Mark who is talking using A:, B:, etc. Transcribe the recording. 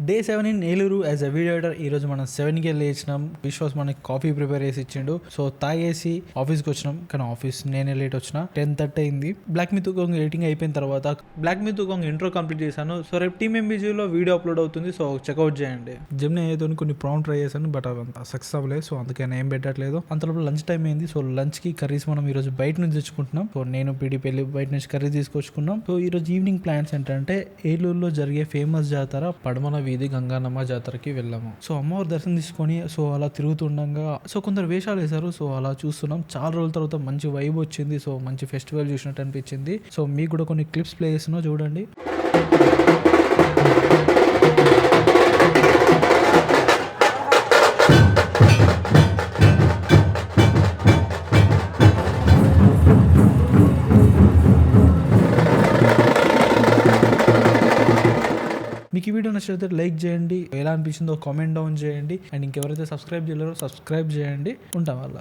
A: Day 7 in Eluru as a video editor. ఈ రోజు మనం 7కి లేచినాం. విశ్వాస్ మనకి కాఫీ ప్రిపేర్ చేసి ఇచ్చిండు. సో తాగేసి ఆఫీస్కి వచ్చినాం. కానీ ఆఫీస్ నేనే లేట్ వచ్చిన. 10:30 అయింది. బ్లాక్ మిత్ గోంగ్ ఎడిటింగ్ అయిపోయిన తర్వాత బ్లాక్ మిత్ గోంగ్ ఇంట్రో కంప్లీట్ చేశాను. సో రేపు టీమ్ ఎంబీజీలో వీడియో అప్లోడ్ అవుతుంది. సో చెక్అవుట్ చేయండి. జెమినీ ఏదో కొన్ని ప్రాంప్ట్ ట్రై చేశాను, బట్ అవంతా సక్సెస్ అవ్వలేదు. సో అందుకే నేను ఏం పెట్టట్లేదు. అంతలోపు లంచ్ టైం అయింది. సో లంచ్ కి కర్రీస్ మనం ఈ రోజు బయట నుంచి తెచ్చుకుంటున్నాం. సో నేను పీడీపీ వెళ్ళి బయట నుంచి కర్రీ తీసుకొచ్చుకున్నాం. సో ఈ రోజు ఈవినింగ్ ప్లాన్స్ ఏంటంటే ఏలూరులో జరిగే ఫేమస్ జాతర పడమన వీధి గంగానమ్మ జాతరకి వెళ్ళాము. సో అమ్మవారి దర్శనం తీసుకొని సో అలా తిరుగుతుండగా సో కొందరు వేషాలు వేశారు. సో అలా చూస్తున్నాం. చాలా రోజుల తర్వాత మంచి వైబ్ వచ్చింది. సో మంచి ఫెస్టివల్ చూసినట్టు అనిపించింది. సో మీకు కూడా కొన్ని క్లిప్స్ ప్లే చేస్తున్నా, చూడండి. మీకు ఈ వీడియో నచ్చితే లైక్ చేయండి, ఎలా అనిపించిందో కామెంట్ డౌన్ చేయండి. అండ్ ఇంకెవరైతే సబ్స్క్రైబ్ చేయలేరో సబ్స్క్రైబ్ చేయండి. ఉంటాం వల్ల.